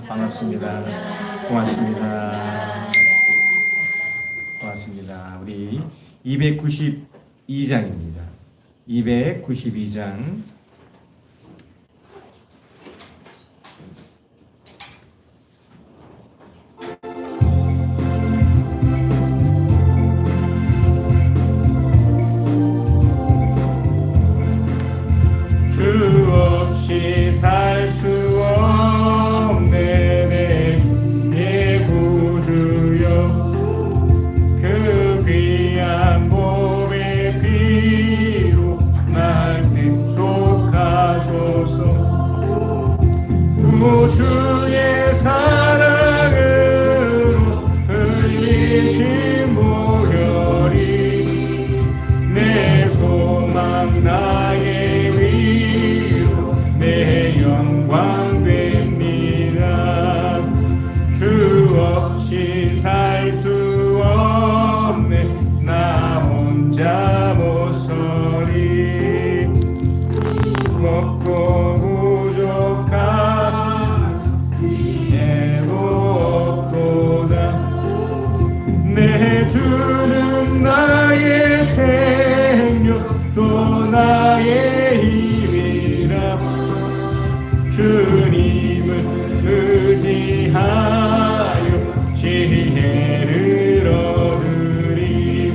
반갑습니다. 고맙습니다. 고맙습니다. 우리 292장입니다. 292장. 주 없이 살 수 없네 내 주의 구주여 그 귀한 몸의 피로 날 대속하소서 우주의 사랑으로 흘리신 보혈이 내 소망 나의 내 영광 됩니다. 주 없이 살 수 없네 나 혼자 못 서리 먹고 부족한 지혜로 없도다 내 주는 나의 생명 또 나의 힘이라 주님을 의지하여 지혜를 얻으리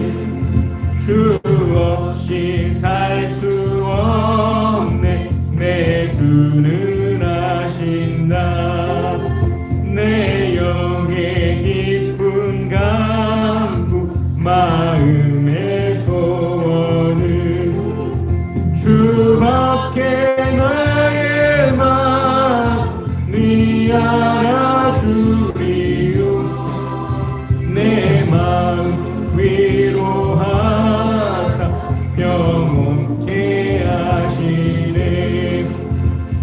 주 없이 살 수 없네 내 주는 아신다 내 영의 깊은 간구 마음의 소원은 주밖에 나의 네 알아주리요 내 마음 위로하사 평온케 하시네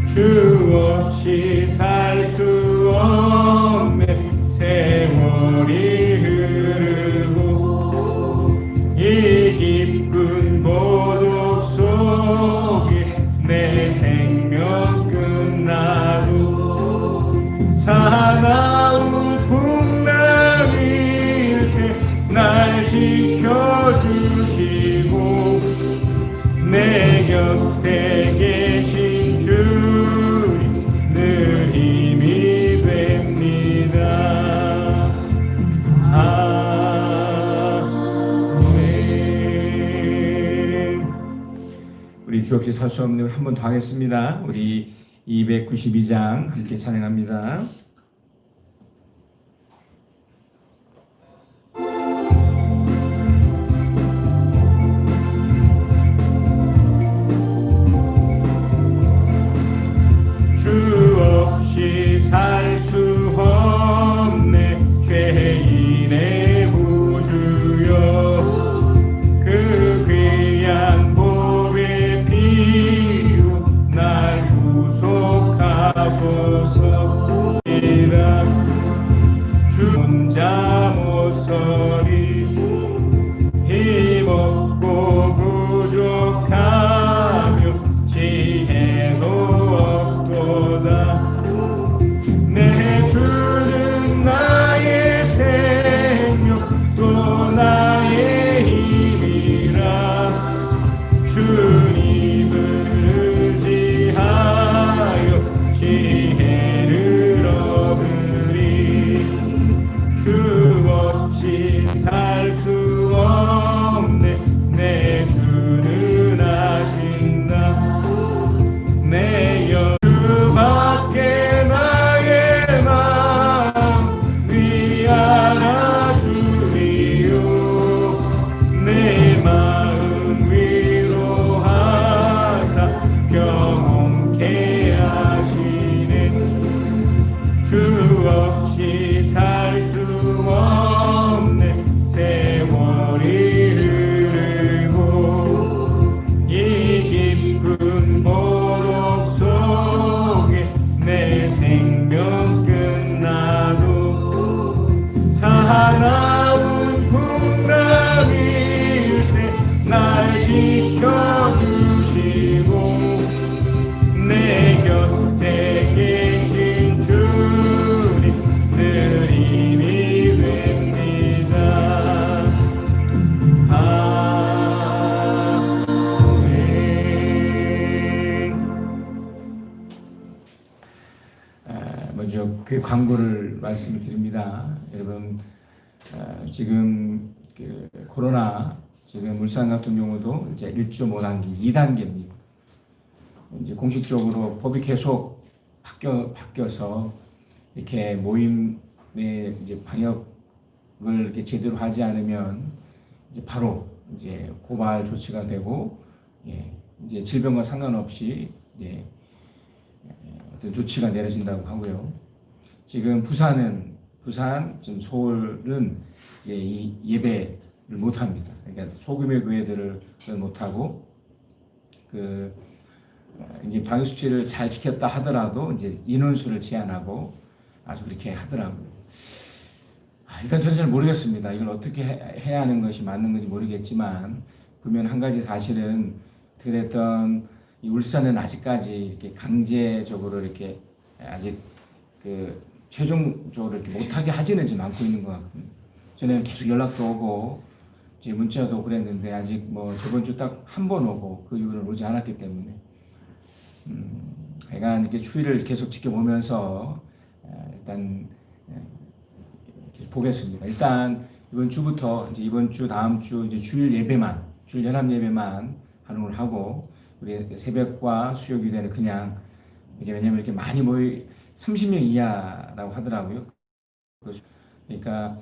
주 없이 살 수 없네 세월이 흐르고 이 깊은 고독 속에 내 생명 끝나도 사나운 풍랑일 때 날 지켜주시고 내 곁에 계신 주님 늘 힘이 됩니다. 아멘. 우리 주 없이 살 수 없는 한 번 더 하겠습니다. 우리 292장 함께 찬양합니다. 주 없이 살 수 없네 죄인의 구주여 그 귀한 몸의 피로 날 구속하소서 주 혼자 못 서리 힘없고 부족하며 지혜도 없도다 내 주는 나의 생명 또 나의 힘이라 주님을 의지하여 지혜를 얻으리 주 없이 살 수 없네 내 주는 아신다 내 주밖에 나의 마음 위 알아주리요 내 마음 위로하사 평온케 하시네 주 없이 살 수 없네 세월이 흐르고 이 깊은 보록 속에 내 생명 끝나도 사나운 풍랑일 때 날 지켜주시고 내 곁에 계신 주 먼저 그 광고를 말씀을 드립니다. 여러분, 지금 그 코로나 지금 울산 같은 경우도 이제 1.5단계, 2단계입니다. 이제 공식적으로 법이 계속 바뀌어서 이렇게 모임의 이제 방역을 이렇게 제대로 하지 않으면 이제 바로 이제 고발 조치가 되고, 예, 이제 질병과 상관없이 이제 어떤 조치가 내려진다고 하고요. 지금 부산, 지금 서울은 이제 이 예배를 못 합니다. 그러니까 소규모 교회들을 못 하고, 이제 방역 수칙을 잘 지켰다 하더라도 이제 인원수를 제한하고 아주 그렇게 하더라고요. 일단 저는 잘 모르겠습니다. 이걸 어떻게 해야 하는 것이 맞는 건지 모르겠지만, 보면 한 가지 사실은 어떻게 됐던 이 울산은 아직까지 이렇게 강제적으로 이렇게 아직 최종적으로 이렇게 못하게 하지는 지금 않고 있는 것 같거든요. 전에는 계속 연락도 오고 제 문자도 그랬는데 아직 뭐 저번 주 딱 한 번 오고 그 이후로는 오지 않았기 때문에 하여간 이렇게 추이를 계속 지켜보면서 일단 계속 보겠습니다. 일단 이번 주부터 이제 이번 주 다음 주 이제 주일 연합 예배만 환영을 하고, 우리 새벽과 수요 기도는 그냥 왜냐면 이렇게 많이 30명 이하라고 하더라고요. 그러니까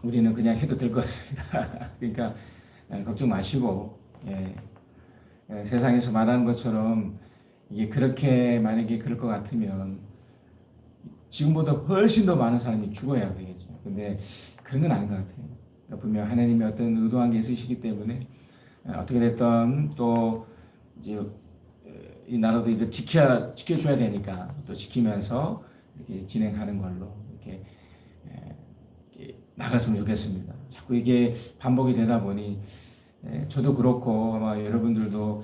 우리는 그냥 해도 될 것 같습니다. 그러니까 걱정 마시고, 세상에서 말하는 것처럼 이게 그렇게 만약에 그럴 것 같으면 지금보다 훨씬 더 많은 사람이 죽어야 되겠죠. 근데 그런 건 아닌 것 같아요. 그러니까 분명 하나님이 어떤 의도한 게 있으시기 때문에 어떻게 됐든 또 이제 이 나라도 이거 지켜줘야 되니까 또 지키면서 이렇게 진행하는 걸로 이렇게 나갔으면 좋겠습니다. 자꾸 이게 반복이 되다 보니 저도 그렇고 아마 여러분들도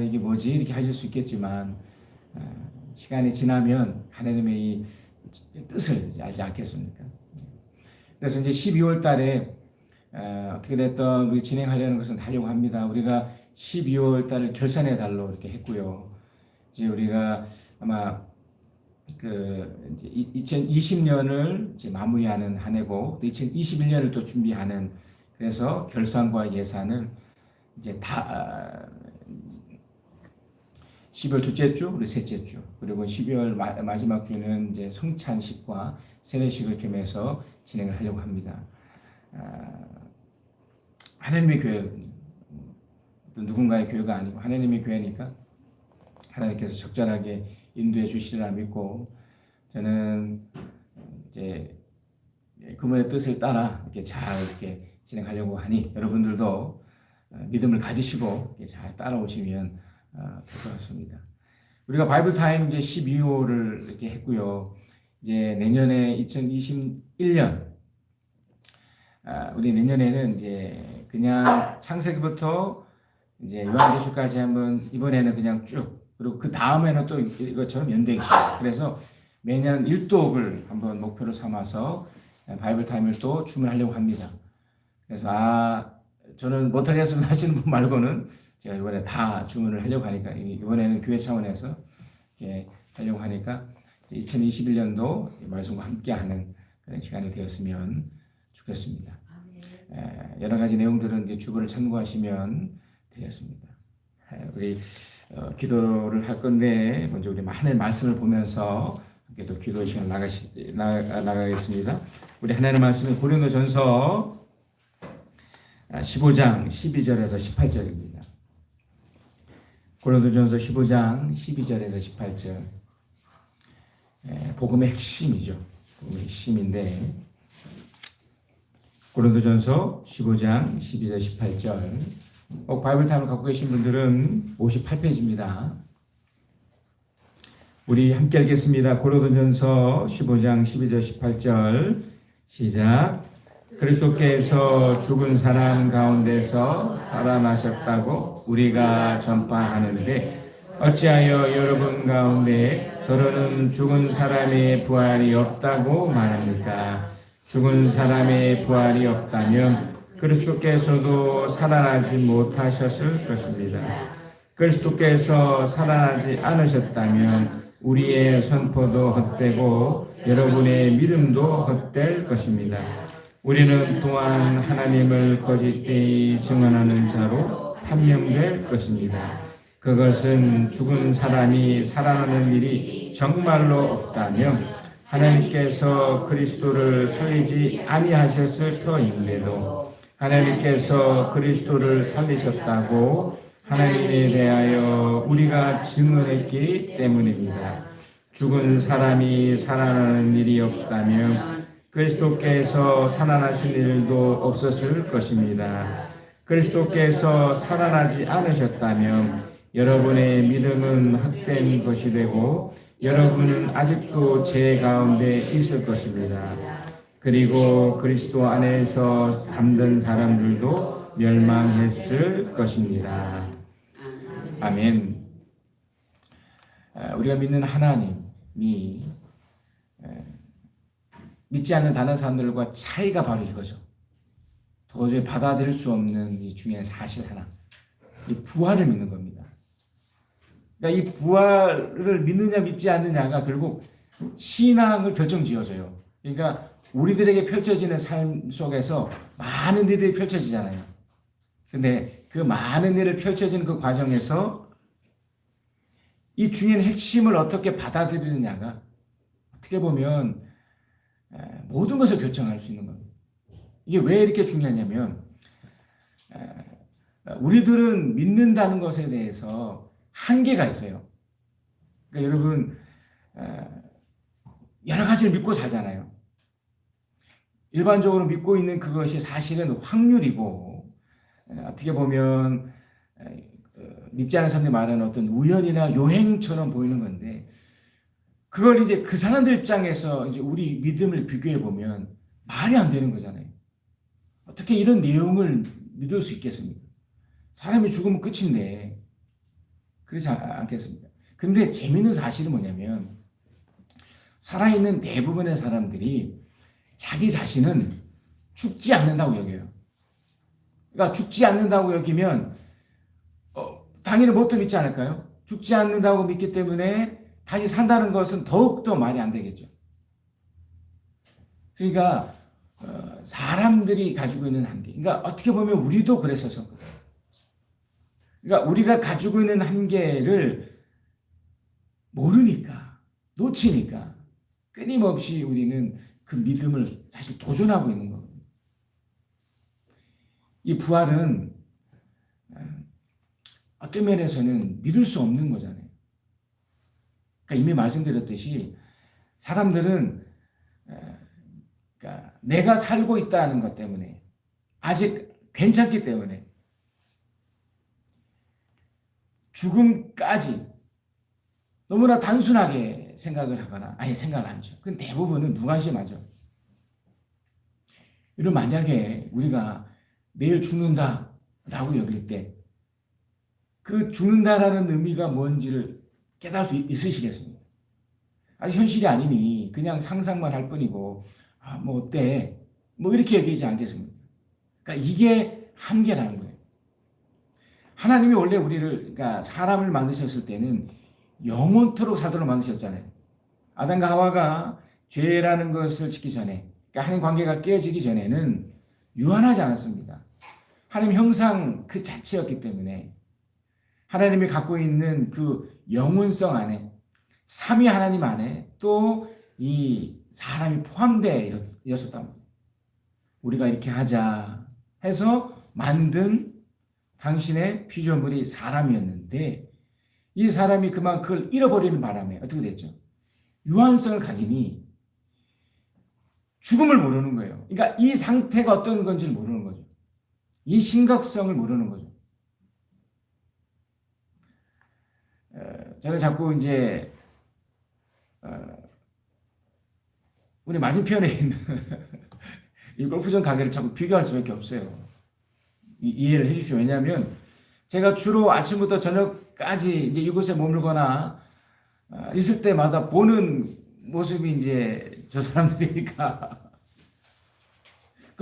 이게 뭐지 이렇게 하실 수 있겠지만 시간이 지나면 하나님의 이 뜻을 알지 않겠습니까? 그래서 이제 12월 달에 어떻게 됐든 우리 진행하려는 것은 하려고 합니다. 우리가 12월 달을 결산의 달로 이렇게 했고요. 이제 우리가 아마 이제 2020년을 이제 마무리하는 한 해고, 또 2021년을 또 준비하는, 그래서 결산과 예산을 이제 다 12월 둘째 주, 우리 셋째 주, 그리고 12월 마지막 주는 이제 성찬식과 세례식을 겸해서 진행을 하려고 합니다. 하나님의 교회거든요. 누군가의 교회가 아니고 하나님의 교회니까 하나님께서 적절하게 인도해 주시리라 믿고, 저는 이제 그분의 뜻을 따라 이렇게 잘 이렇게 진행하려고 하니 여러분들도 믿음을 가지시고 잘 따라오시면 될 것 같습니다. 우리가 바이블 타임 이제 12호를 이렇게 했고요. 이제 내년에 2021년 우리 내년에는 이제 그냥 창세기부터 이제 요한계시록까지 한번, 이번에는 그냥 쭉, 그리고 그 다음에는 또 이것처럼 연대기시요. 그래서 매년 1독을 한번 목표로 삼아서 바이블 타임을 또 주문하려고 합니다. 그래서 저는 못하겠습니다 하시는 분 말고는 제가 이번에 다 주문을 하려고 하니까, 이번에는 교회 차원에서 이렇게 하려고 하니까 2021년도 말씀과 함께하는 그런 시간이 되었으면 좋겠습니다. 여러 가지 내용들은 주보를 참고하시면 되겠습니다. 우리 기도를 할 건데 먼저 우리 하나님의 말씀을 보면서 함께 또 기도 시간 나가겠습니다. 우리 하나님의 말씀은 고린도전서 15장 12절에서 18절입니다. 고린도전서 15장 12절에서 18절. 복음의 핵심이죠. 복음의 핵심인데, 고린도전서 15장 12절 18절. 바이블 타임을 갖고 계신 분들은 58페이지입니다. 우리 함께 읽겠습니다. 고린도전서 15장 12절 18절 시작. 그리스도께서 죽은 사람 가운데서 살아나셨다고 우리가 전파하는데 어찌하여 여러분 가운데 더러는 죽은 사람의 부활이 없다고 말합니까? 죽은 사람의 부활이 없다면 그리스도께서도 살아나지 못하셨을 것입니다. 그리스도께서 살아나지 않으셨다면 우리의 선포도 헛되고 여러분의 믿음도 헛될 것입니다. 우리는 또한 하나님을 거짓되이 증언하는 자로 판명될 것입니다. 그것은 죽은 사람이 살아나는 일이 정말로 없다면 하나님께서 그리스도를 살리지 아니하셨을 터인데도 하나님께서 그리스도를 살리셨다고 하나님에 대하여 우리가 증언했기 때문입니다. 죽은 사람이 살아나는 일이 없다면 그리스도께서 살아나신 일도 없었을 것입니다. 그리스도께서 살아나지 않으셨다면 여러분의 믿음은 헛된 것이 되고 여러분은 아직도 죄 가운데 있을 것입니다. 그리고 그리스도 안에서 잠든 사람들도 멸망했을 것입니다. 아멘. 우리가 믿는 하나님이 믿지 않는 다른 사람들과 차이가 바로 이거죠. 도저히 받아들일 수 없는 이 중요한 사실 하나. 이 부활을 믿는 겁니다. 그러니까 이 부활을 믿느냐 믿지 않느냐가 결국 신앙을 결정지어줘요. 그러니까 우리들에게 펼쳐지는 삶 속에서 많은 일들이 펼쳐지잖아요. 근데 그 많은 일을 펼쳐지는 그 과정에서 이 중요한 핵심을 어떻게 받아들이느냐가 어떻게 보면 모든 것을 결정할 수 있는 겁니다. 이게 왜 이렇게 중요하냐면 우리들은 믿는다는 것에 대해서 한계가 있어요. 그러니까 여러분 여러 가지를 믿고 살잖아요. 일반적으로 믿고 있는 그것이 사실은 확률이고 어떻게 보면 믿지 않는 사람들이 말하는 어떤 우연이나 요행처럼 보이는 건데 그걸 이제 그 사람들 입장에서 이제 우리 믿음을 비교해 보면 말이 안 되는 거잖아요. 어떻게 이런 내용을 믿을 수 있겠습니까? 사람이 죽으면 끝인데 그렇지 않겠습니까? 근데 재미있는 사실은 뭐냐면 살아있는 대부분의 사람들이 자기 자신은 죽지 않는다고 여겨요. 그러니까 죽지 않는다고 여기면 당연히 뭣도 믿지 않을까요? 죽지 않는다고 믿기 때문에 다시 산다는 것은 더욱더 말이 안 되겠죠. 그러니까 사람들이 가지고 있는 한계. 그러니까 어떻게 보면 우리도 그랬어서. 그러니까 우리가 가지고 있는 한계를 모르니까, 놓치니까 끊임없이 우리는 그 믿음을 사실 도전하고 있는 거거든요. 이 부활은 어떤 면에서는 믿을 수 없는 거잖아요. 그러니까 이미 말씀드렸듯이 사람들은 그러니까 내가 살고 있다는 것 때문에 아직 괜찮기 때문에 죽음까지 너무나 단순하게 생각을 하거나 아예 생각을 안 하죠. 그건 대부분은 무관심하죠. 이런 만약에 우리가 내일 죽는다라고 여길 때 그 죽는다라는 의미가 뭔지를 깨달을 수 있으시겠습니까? 아직 현실이 아니니 그냥 상상만 할 뿐이고 뭐 어때? 뭐 이렇게 얘기하지 않겠습니까? 그러니까 이게 한계라는 거예요. 하나님이 원래 우리를 그러니까 사람을 만드셨을 때는 영원토록 살도록 만드셨잖아요. 아담과 하와가 죄라는 것을 짓기 전에 그러니까 하나님 관계가 깨어지기 전에는 유한하지 않았습니다. 하나님 형상 그 자체였기 때문에 하나님이 갖고 있는 그 영혼성 안에 삼위 하나님 안에 또 이 사람이 포함되어 있었단 말이에요. 우리가 이렇게 하자 해서 만든 당신의 피조물이 사람이었는데 이 사람이 그만 그걸 잃어버리는 바람에 어떻게 됐죠? 유한성을 가지니 죽음을 모르는 거예요. 그러니까 이 상태가 어떤 건지를 모르는 거죠. 이 심각성을 모르는 거죠. 저는 자꾸 이제 우리 맞은편에 있는 이 골프장 가게를 자꾸 비교할 수밖에 없어요. 이해를 해주십시오. 왜냐하면 제가 주로 아침부터 저녁까지 이제 이곳에 머물거나 있을 때마다 보는 모습이 이제 저 사람들이니까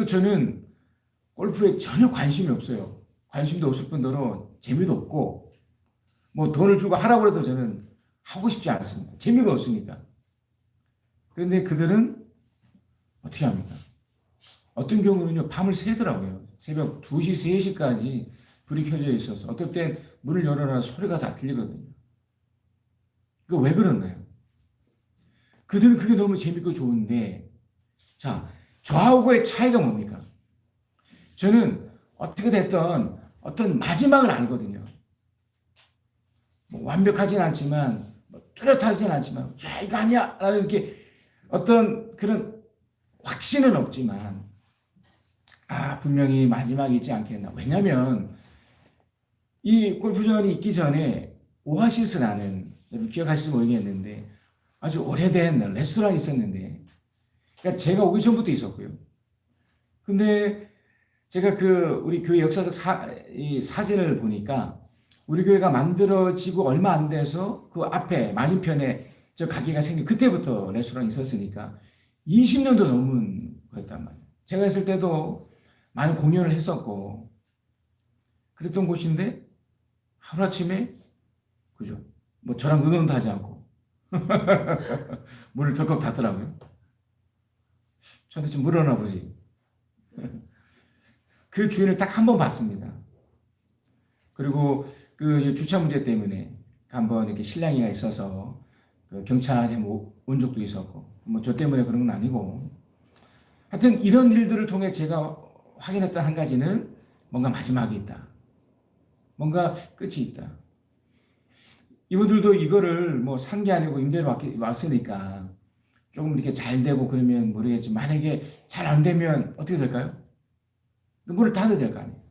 저는 골프에 전혀 관심이 없어요. 관심도 없을 뿐더러 재미도 없고 뭐 돈을 주고 하라고 해도 저는 하고 싶지 않습니다. 재미가 없으니까. 그런데 그들은 어떻게 합니까? 어떤 경우는요, 밤을 새더라고요. 새벽 2시, 3시까지 불이 켜져 있어서 어떨 땐 문을 열어놔 소리가 다 들리거든요. 그 왜 그러나요? 그들은 그게 너무 재밌고 좋은데, 자, 저하고의 차이가 뭡니까? 저는 어떻게 됐던 어떤 마지막을 알거든요. 뭐 완벽하진 않지만, 뭐 뚜렷하진 않지만, 야, 이거 아니야! 라는 이렇게 어떤 그런 확신은 없지만, 분명히 마지막이 있지 않겠나. 왜냐면, 이 골프전이 있기 전에 오아시스라는, 여러분 기억하실지 모르겠는데, 아주 오래된 레스토랑이 있었는데, 그러니까 제가 오기 전부터 있었고요. 근데 제가 우리 교회 역사적 이 사진을 보니까 우리 교회가 만들어지고 얼마 안 돼서 그 앞에 맞은편에 저 가게가 생긴 그때부터 레스토랑이 있었으니까 20년도 넘은 거였단 말이에요. 제가 있을 때도 많은 공연을 했었고 그랬던 곳인데 하루아침에 그죠? 뭐 저랑 의논도 하지 않고 문을 덜컥 닫더라고요. 저한테 좀 물어나 보지. 그 주인을 딱 한 번 봤습니다. 그리고 그 주차 문제 때문에 한번 이렇게 실랑이가 있어서 그 경찰에 온 적도 있었고, 뭐 저 때문에 그런 건 아니고. 하여튼 이런 일들을 통해 제가 확인했던 한 가지는 뭔가 마지막이 있다. 뭔가 끝이 있다. 이분들도 이거를 뭐 산 게 아니고 임대로 왔으니까 조금 이렇게 잘 되고 그러면 모르겠지만 만약에 잘 안 되면 어떻게 될까요? 문을 닫아야 될 거 아니에요.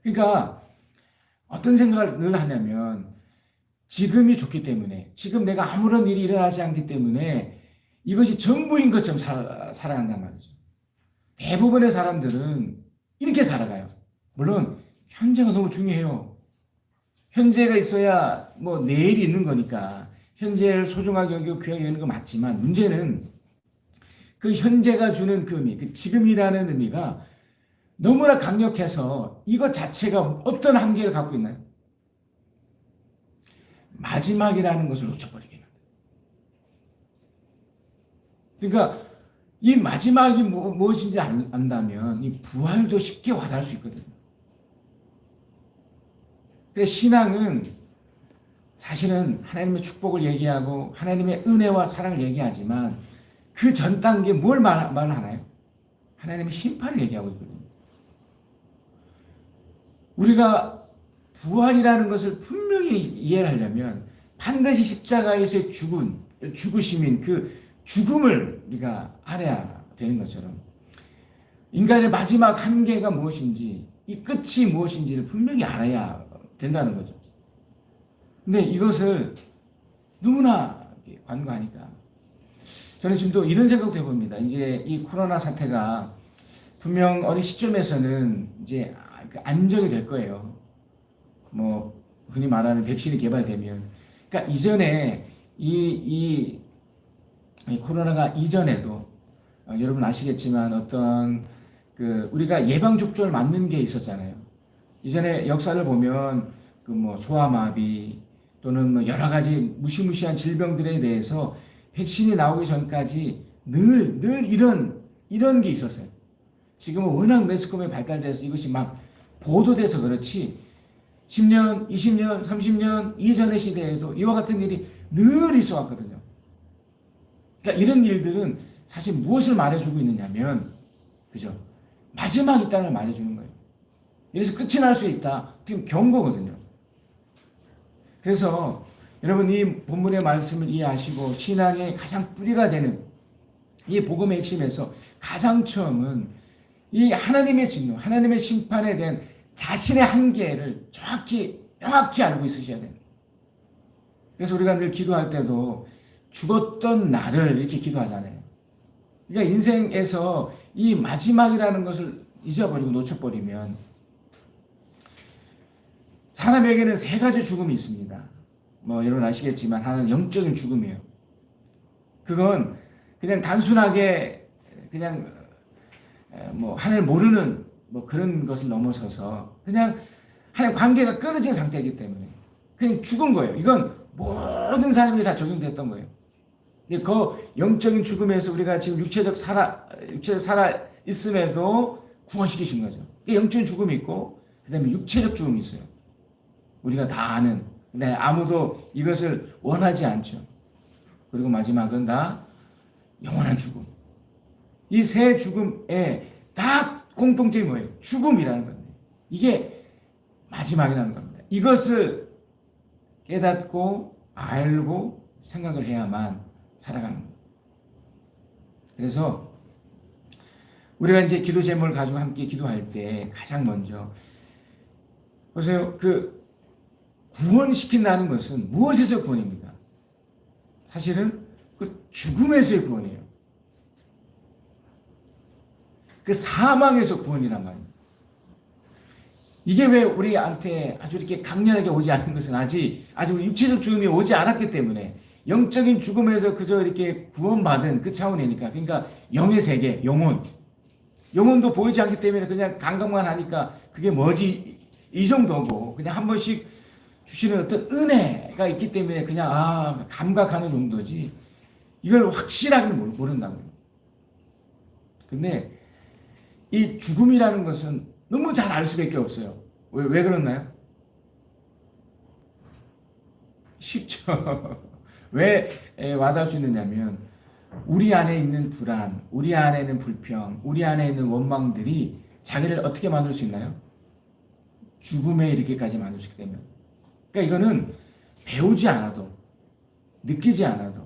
그러니까 어떤 생각을 늘 하냐면 지금이 좋기 때문에 지금 내가 아무런 일이 일어나지 않기 때문에 이것이 전부인 것처럼 살아간단 말이죠. 대부분의 사람들은 이렇게 살아가요. 물론 현재가 너무 중요해요. 현재가 있어야 뭐 내일이 있는 거니까 현재를 소중하게 여기고 귀하게 여기는 거 맞지만 문제는 그 현재가 주는 그 의미, 그 지금이라는 의미가 너무나 강력해서 이것 자체가 어떤 한계를 갖고 있나요? 마지막이라는 것을 놓쳐버리게 합니다. 그러니까 이 마지막이 무엇인지 안다면 이 부활도 쉽게 와닿을 수 있거든요. 그래서 신앙은 사실은 하나님의 축복을 얘기하고 하나님의 은혜와 사랑을 얘기하지만 그 전 단계 뭘 말하나요? 하나님의 심판을 얘기하고 있거든요. 우리가 부활이라는 것을 분명히 이해를 하려면 반드시 십자가에서의 죽으심인 그 죽음을 우리가 알아야 되는 것처럼 인간의 마지막 한계가 무엇인지 이 끝이 무엇인지를 분명히 알아야 된다는 거죠. 근데 이것을 너무나 관과하니까 저는 지금 또 이런 생각도 해봅니다. 이제 이 코로나 사태가 분명 어느 시점에서는 이제 안정이 될 거예요. 뭐 흔히 말하는 백신이 개발되면, 그러니까 이전에 이 코로나가 이전에도 여러분 아시겠지만 어떤 우리가 예방 접종을 맞는 게 있었잖아요. 이전에 역사를 보면 그 뭐 소아마비 또는 뭐 여러 가지 무시무시한 질병들에 대해서 백신이 나오기 전까지 늘 이런 게 있었어요. 지금은 워낙 매스컴이 발달돼서 이것이 막 보도돼서 그렇지 10년, 20년, 30년 이전의 시대에도 이와 같은 일이 늘 있어 왔거든요. 그러니까 이런 일들은 사실 무엇을 말해주고 있느냐면 그죠? 마지막 있다는 걸 말해주는 거예요. 이래서 끝이 날 수 있다. 지금 경고거든요. 그래서 여러분 이 본문의 말씀을 이해하시고 신앙의 가장 뿌리가 되는 이 복음의 핵심에서 가장 처음은 이 하나님의 진노, 하나님의 심판에 대한 자신의 한계를 명확히 알고 있으셔야 됩니다. 그래서 우리가 늘 기도할 때도 죽었던 나를 이렇게 기도하잖아요. 그러니까 인생에서 이 마지막이라는 것을 잊어버리고 놓쳐버리면 사람에게는 3가지 죽음이 있습니다. 뭐 여러분 아시겠지만 하나는 영적인 죽음이에요. 그건 그냥 단순하게 그냥 뭐 하나님을 모르는 뭐 그런 것을 넘어서서 그냥 하나님 관계가 끊어진 상태이기 때문에 그냥 죽은 거예요. 이건 모든 사람이 다 적용됐던 거예요. 그 영적인 죽음에서 우리가 지금 육체적 살아 있음에도 구원시키신 거죠. 영적인 죽음이 있고 그다음에 육체적 죽음이 있어요. 우리가 다 아는. 근데 아무도 이것을 원하지 않죠. 그리고 마지막은 다 영원한 죽음. 이 세 죽음에 다 공통점이 뭐예요? 죽음이라는 건데. 이게 마지막이라는 겁니다. 이것을 깨닫고 알고 생각을 해야만 살아가는 거예요. 그래서 우리가 이제 기도 제목을 가지고 함께 기도할 때 가장 먼저 보세요. 그 구원시킨다는 것은 무엇에서 구원입니까? 사실은 그 죽음에서의 구원이에요. 그 사망에서 구원이란 말이에요. 이게 왜 우리한테 아주 이렇게 강렬하게 오지 않는 것은 아직 육체적 죽음이 오지 않았기 때문에 영적인 죽음에서 그저 이렇게 구원받은 그 차원이니까. 그러니까 영의 세계, 영혼도 보이지 않기 때문에 그냥 감각만 하니까 그게 뭐지 이 정도고, 그냥 한 번씩 주시는 어떤 은혜가 있기 때문에 그냥 감각하는 정도지 이걸 확실하게는 모른다고요. 근데 이 죽음이라는 것은 너무 잘 알 수밖에 없어요. 왜 그렇나요? 쉽죠. 왜 와닿을 수 있느냐면 우리 안에 있는 불안, 우리 안에 있는 불평, 우리 안에 있는 원망들이 자기를 어떻게 만들 수 있나요? 죽음에 이르기까지 만들 수 있기 때문에. 그러니까 이거는 배우지 않아도, 느끼지 않아도.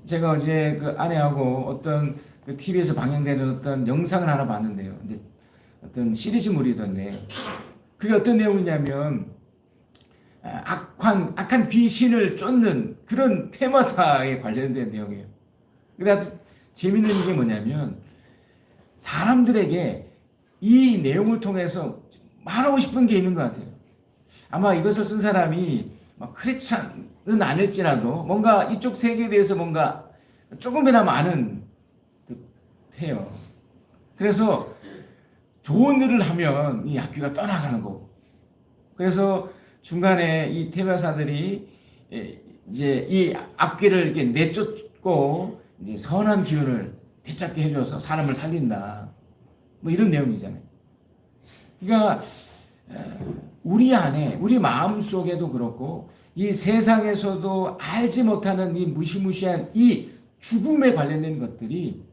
제가 어제 그 아내하고 어떤 그 TV에서 방영되는 어떤 영상을 하나 봤는데요. 이제 어떤 시리즈물이던데 그게 어떤 내용이냐면 악한 귀신을 쫓는 그런 테마사에 관련된 내용이에요. 근데 아주 재밌는 게 뭐냐면 사람들에게 이 내용을 통해서 말하고 싶은 게 있는 것 같아요. 아마 이것을 쓴 사람이 크리스찬은 아닐지라도 뭔가 이쪽 세계에 대해서 뭔가 조금이나마 아는 듯해요. 그래서 좋은 일을 하면 이 악귀가 떠나가는 거고, 그래서 중간에 이 테마사들이 이제 이 악귀를 이렇게 내쫓고 이제 선한 기운을 되찾게 해줘서 사람을 살린다. 뭐 이런 내용이잖아요. 그러니까 우리 안에, 우리 마음 속에도 그렇고 이 세상에서도 알지 못하는 이 무시무시한 이 죽음에 관련된 것들이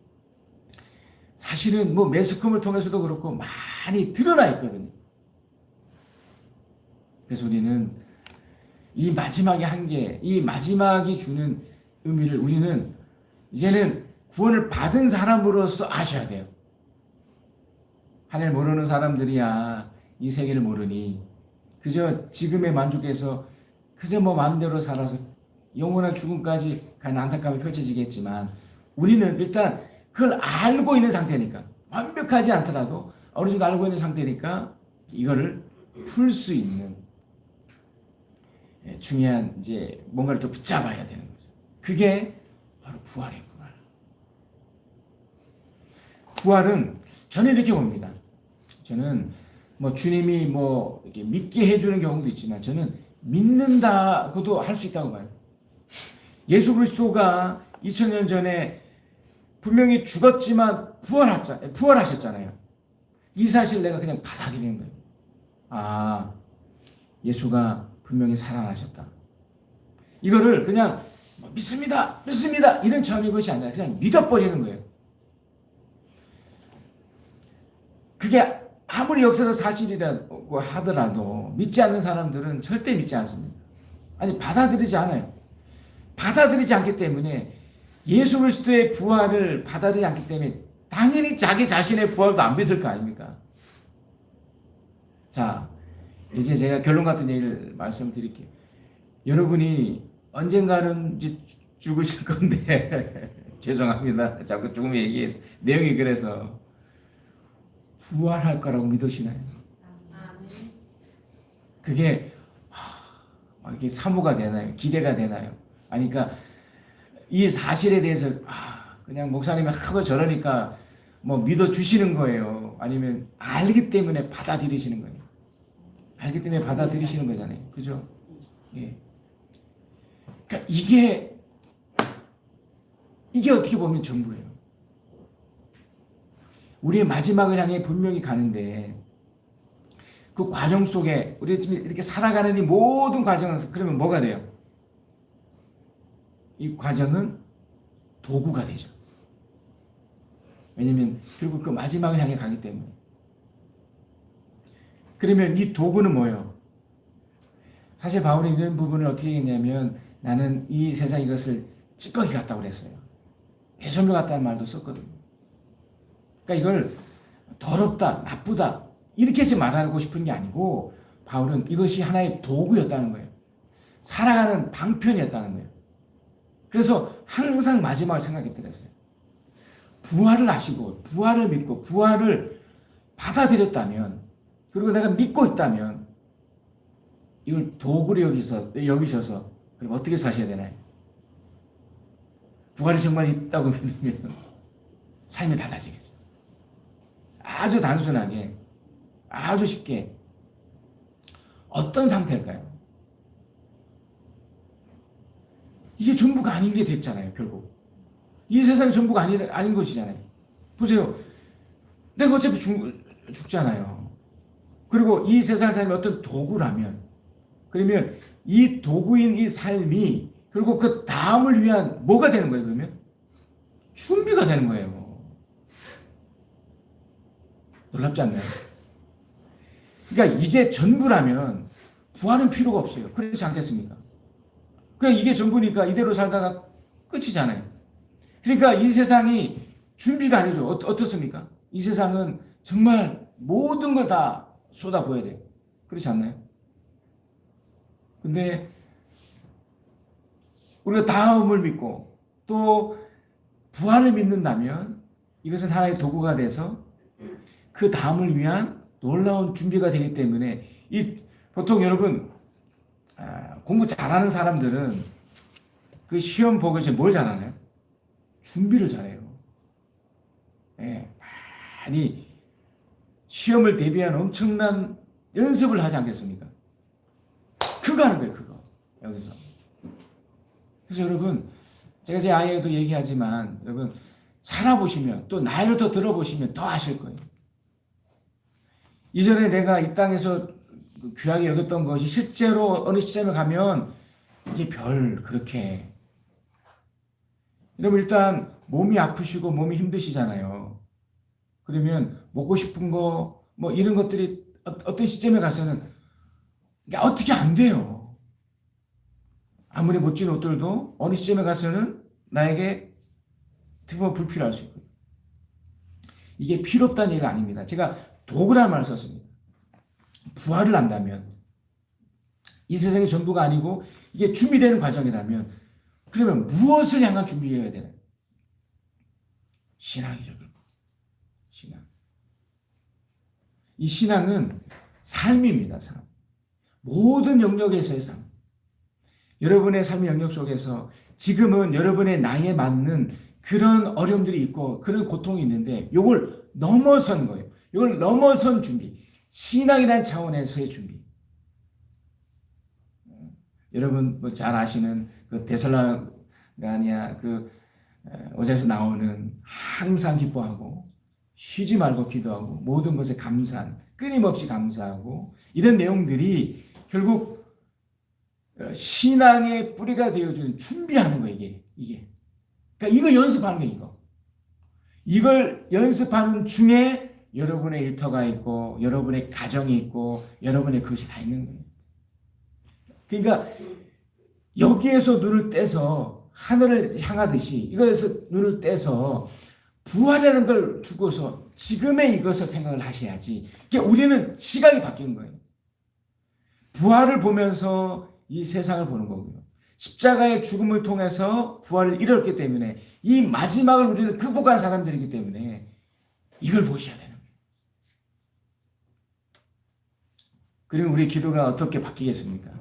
사실은 뭐 매스컴을 통해서도 그렇고 많이 드러나 있거든요. 그래서 우리는 이 마지막의 한계, 이 마지막이 주는 의미를 우리는 이제는 구원을 받은 사람으로서 아셔야 돼요. 하늘 모르는 사람들이야 이 세계를 모르니 그저 지금의 만족해서 그저 뭐 마음대로 살아서 영원한 죽음까지 가는 안타까움이 펼쳐지겠지만 우리는 일단 그걸 알고 있는 상태니까, 완벽하지 않더라도 어느 정도 알고 있는 상태니까 이거를 풀 수 있는 중요한 이제 뭔가를 또 붙잡아야 되는 거죠. 그게 바로 부활이에요. 부활은 저는 이렇게 봅니다. 저는 뭐 주님이 뭐 이렇게 믿게 해주는 경우도 있지만 저는 믿는다고도 할 수 있다고 봐요. 예수 그리스도가 2000년 전에 분명히 죽었지만 부활하셨잖아요. 이 사실 내가 그냥 받아들이는 거예요. 예수가 분명히 살아나셨다. 이거를 그냥 믿습니다 이런 차원의 것이 아니라 그냥 믿어버리는 거예요. 그게 아무리 역사적 사실이라고 하더라도 믿지 않는 사람들은 절대 믿지 않습니다. 아니, 받아들이지 않아요. 받아들이지 않기 때문에 예수 그리스도의 부활을 받아들이지 않기 때문에 당연히 자기 자신의 부활도 안 믿을 거 아닙니까? 자, 이제 제가 결론 같은 얘기를 말씀드릴게요. 여러분이 언젠가는 이제 죽으실 건데 죄송합니다. 자꾸 죽음 얘기해서 내용이 그래서 부활할 거라고 믿으시나요? 그게 이렇게 사모가 되나요? 기대가 되나요? 아니, 그러니까 이 사실에 대해서 그냥 목사님이 하도 저러니까 뭐 믿어 주시는 거예요? 아니면 알기 때문에 받아들이시는 거예요? 알기 때문에 받아들이시는 거잖아요. 그죠? 예. 그러니까 이게 어떻게 보면 전부예요. 우리의 마지막을 향해 분명히 가는데 그 과정 속에 우리 이렇게 살아가는 이 모든 과정은 그러면 뭐가 돼요? 이 과정은 도구가 되죠. 왜냐하면 결국 그 마지막을 향해 가기 때문에. 그러면 이 도구는 뭐예요? 사실 바울이 이런 부분을 어떻게 했냐면 나는 이 세상 이것을 찌꺼기 같다고 그랬어요. 배설물 같다는 말도 썼거든요. 그러니까 이걸 더럽다, 나쁘다 이렇게 말하고 싶은 게 아니고 바울은 이것이 하나의 도구였다는 거예요. 살아가는 방편이었다는 거예요. 그래서 항상 마지막을 생각했더랬어요. 부활을 아시고 부활을 믿고 부활을 받아들였다면 그리고 내가 믿고 있다면 이걸 도구로 여기셔서 그럼 어떻게 사셔야 되나요? 부활이 정말 있다고 믿으면 삶이 달라지겠죠. 아주 단순하게 아주 쉽게 어떤 상태일까요? 이게 전부가 아닌 게 됐잖아요. 결국 이 세상이 전부가 아닌 것이잖아요. 보세요. 내가 어차피 죽잖아요. 그리고 이 세상을 살면 어떤 도구라면 그러면 이 도구인 이 삶이 결국 그 다음을 위한 뭐가 되는 거예요? 그러면 준비가 되는 거예요. 놀랍지 않나요? 그러니까 이게 전부라면 부활은 필요가 없어요. 그렇지 않겠습니까? 그냥 이게 전부니까 이대로 살다가 끝이잖아요. 그러니까 이 세상이 준비가 아니죠. 어떻습니까? 이 세상은 정말 모든 걸 다 쏟아부어야 돼요. 그렇지 않나요? 근데 우리가 다음을 믿고 또 부활을 믿는다면 이것은 하나의 도구가 돼서 그 다음을 위한 놀라운 준비가 되기 때문에 보통 여러분 공부 잘하는 사람들은 그 시험 보고 이제 뭘 잘하나요? 준비를 잘해요. 예, 많이 시험을 대비한 엄청난 연습을 하지 않겠습니까? 그거 하는 거예요, 그거. 여기서. 그래서 여러분, 제가 제 아이에도 얘기하지만, 여러분, 살아보시면, 또 나이를 더 들어보시면 더 아실 거예요. 이전에 내가 이 땅에서 귀하게 여겼던 것이 실제로 어느 시점에 가면 이게 그렇게. 여러분, 일단 몸이 아프시고 몸이 힘드시잖아요. 그러면 먹고 싶은 거, 뭐 이런 것들이 어떤 시점에 가서는 어떻게 안 돼요. 아무리 멋진 옷들도 어느 시점에 가서는 나에게 특별히 불필요할 수 있고요. 이게 필요 없다는 얘기가 아닙니다. 제가 도구라는 말을 썼습니다. 부활을 한다면 이 세상의 전부가 아니고 이게 준비되는 과정이라면 그러면 무엇을 향한 준비해야 되나요? 신앙이죠. 신앙. 이 신앙은 삶입니다. 삶. 모든 영역에서의 삶. 여러분의 삶의 영역 속에서 지금은 여러분의 나이에 맞는 그런 어려움들이 있고 그런 고통이 있는데 이걸 넘어선 거예요. 이걸 넘어선 준비. 신앙이라는 차원에서의 준비. 여러분 뭐 잘 아시는 그 데살로니가 그 오자에서 나오는 항상 기뻐하고 쉬지 말고 기도하고 모든 것에 감사한 끊임없이 감사하고 이런 내용들이 결국 신앙의 뿌리가 되어주는 준비하는 거예요. 이게. 그러니까 이거 연습하는 거예요. 이걸 연습하는 중에 여러분의 일터가 있고 여러분의 가정이 있고 여러분의 그것이 다 있는 거예요. 그러니까 여기에서 눈을 떼서 하늘을 향하듯이 이거에서 눈을 떼서 부활이라는 걸 두고서 지금의 이것을 생각을 하셔야지. 그러니까 우리는 시각이 바뀐 거예요. 부활을 보면서 이 세상을 보는 거고요. 십자가의 죽음을 통해서 부활을 이뤘기 때문에 이 마지막을 우리는 극복한 사람들이기 때문에 이걸 보셔야 되는 거예요. 그리고 우리 기도가 어떻게 바뀌겠습니까?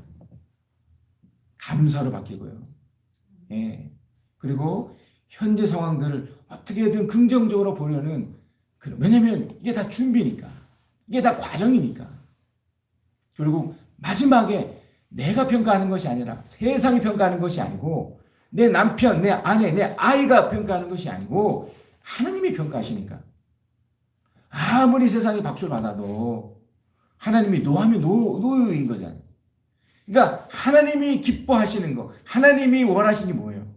감사로 바뀌고요. 예. 그리고 현재 상황들을 어떻게든 긍정적으로 보려는 왜냐면 이게 다 준비니까. 이게 다 과정이니까. 결국 마지막에 내가 평가하는 것이 아니라 세상이 평가하는 것이 아니고 내 남편, 내 아내, 내 아이가 평가하는 것이 아니고 하나님이 평가하시니까 아무리 세상이 박수를 받아도 하나님이 노하면 노인 거잖아요. 그러니까 하나님이 기뻐하시는 거, 하나님이 원하시는 게 뭐예요?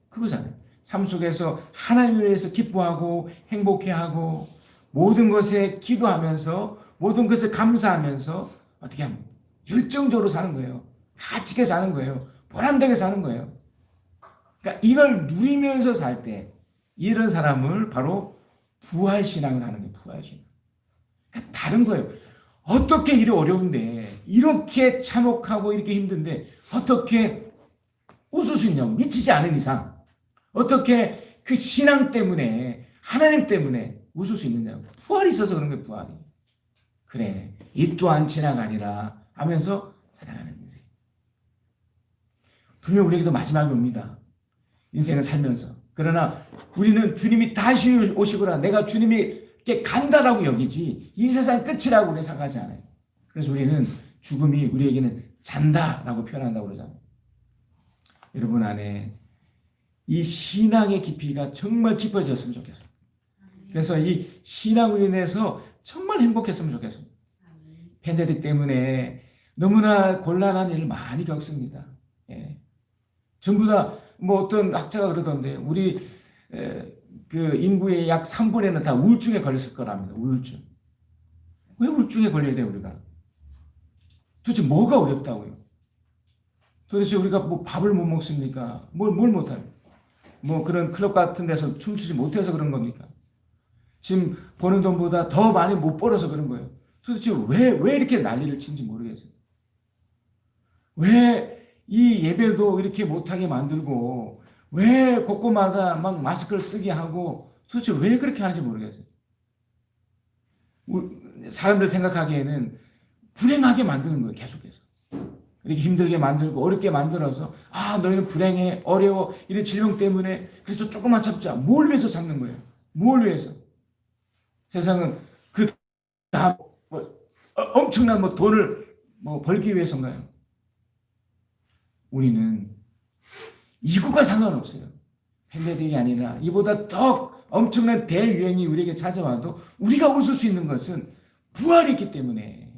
그거잖아요. 삶 속에서 하나님을 위해서 기뻐하고 행복해하고 모든 것에 기도하면서 모든 것을 감사하면서 어떻게 하면 열정적으로 사는 거예요. 가치게 사는 거예요. 보람되게 사는 거예요. 그러니까 이걸 누리면서 살 때 이런 사람을 바로 부활신앙을 하는 게 부활신앙. 그러니까 다른 거예요. 어떻게 이리 어려운데 이렇게 참혹하고 이렇게 힘든데 어떻게 웃을 수 있냐고. 미치지 않은 이상 어떻게 그 신앙 때문에 하나님 때문에 웃을 수 있느냐고. 부활이 있어서 그런 거예요. 부활이. 그래 이 또한 지나가리라 하면서 살아가는 인생. 분명 우리에게도 마지막이 옵니다. 인생을 살면서. 그러나 우리는 주님이 다시 오시거나 내가 주님이 간다라고 여기지 이 세상 끝이라고 우리는 생각하지 않아요. 그래서 우리는 죽음이 우리에게는 잔다라고 표현한다고 그러잖아요. 여러분 안에 이 신앙의 깊이가 정말 깊어졌으면 좋겠어요. 그래서 이 신앙으로 인해서 정말 행복했으면 좋겠습니다. 팬데믹 때문에 너무나 곤란한 일을 많이 겪습니다. 예. 전부 다 뭐 어떤 학자가 그러던데 우리 그 인구의 약 3분에는 다 우울증에 걸렸을 거랍니다. 우울증. 왜 우울증에 걸려야 돼요, 우리가? 도대체 뭐가 어렵다고요? 도대체 우리가 뭐 밥을 못 먹습니까? 뭘 못합니까? 뭐 그런 클럽 같은 데서 춤추지 못해서 그런 겁니까? 지금 버는 돈보다 더 많이 못 벌어서 그런 거예요. 도대체 왜 이렇게 난리를 치는지 모르겠어요. 왜 이 예배도 이렇게 못하게 만들고 왜 곳곳마다 막 마스크를 쓰게 하고 도대체 왜 그렇게 하는지 모르겠어요. 사람들 생각하기에는 불행하게 만드는 거예요. 계속해서. 이렇게 힘들게 만들고 어렵게 만들어서 너희는 불행해 어려워 이런 질병 때문에 그래서 조금만 참자. 뭘 위해서 참는 거예요? 뭘 위해서? 세상은 그 다음 엄청난 돈을 벌기 위해서인가요? 우리는 이거가 상관없어요. 팬데믹이 아니라 이보다 더 엄청난 대유행이 우리에게 찾아와도 우리가 웃을 수 있는 것은 부활이 있기 때문에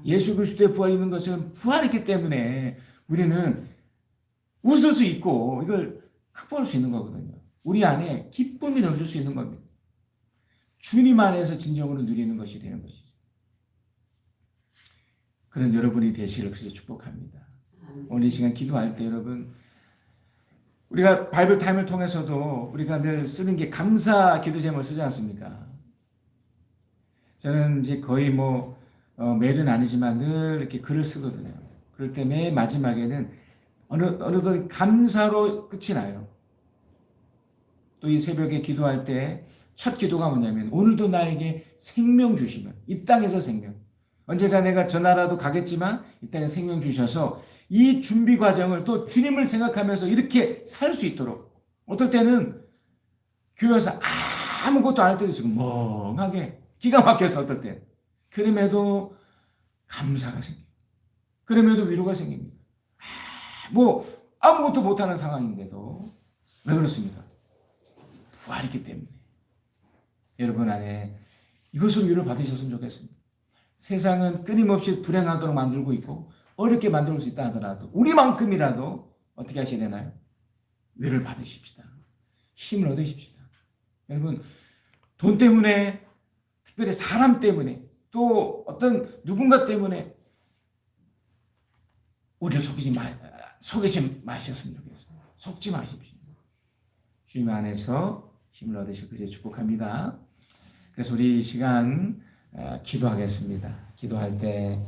예수 그리스도의 부활이 있는 것은 부활이 있기 때문에 우리는 웃을 수 있고 이걸 극복할 수 있는 거거든요. 우리 안에 기쁨이 넘칠 수 있는 겁니다. 주님 안에서 진정으로 누리는 것이 되는 것이죠. 그런 여러분이 되시기를 그래서 축복합니다. 오늘 이 시간 기도할 때 여러분 우리가 바이블 타임을 통해서도 우리가 늘 쓰는 게 감사 기도 제목을 쓰지 않습니까? 저는 이제 거의 매일은 아니지만 늘 이렇게 글을 쓰거든요. 그럴 때 맨 마지막에는 어느덧 감사로 끝이 나요. 또 이 새벽에 기도할 때 첫 기도가 뭐냐면 오늘도 나에게 생명 주시면 이 땅에서 생명. 언젠가 내가 저 나라도 가겠지만 이 땅에 생명 주셔서 이 준비 과정을 또 주님을 생각하면서 이렇게 살 수 있도록 어떨 때는 교회에서 아무것도 안 할 때도 지금 멍하게 기가 막혀서 어떨 때 그럼에도 감사가 생겨요. 그럼에도 위로가 생깁니다. 아무것도 못하는 상황인데도 왜 그렇습니까? 부활이기 때문에. 여러분 안에 이것을 위로를 받으셨으면 좋겠습니다. 세상은 끊임없이 불행하도록 만들고 있고 어렵게 만들 수 있다 하더라도 우리만큼이라도 어떻게 하셔야 되나요? 위로를 받으십시다. 힘을 얻으십시다. 여러분 돈 때문에 특별히 사람 때문에 또 어떤 누군가 때문에 우리를 속이지 마셨으면 좋겠습니다. 속지 마십시오. 주님 안에서 힘을 얻으실 그제 축복합니다. 그래서 우리 이 시간 기도하겠습니다. 기도할 때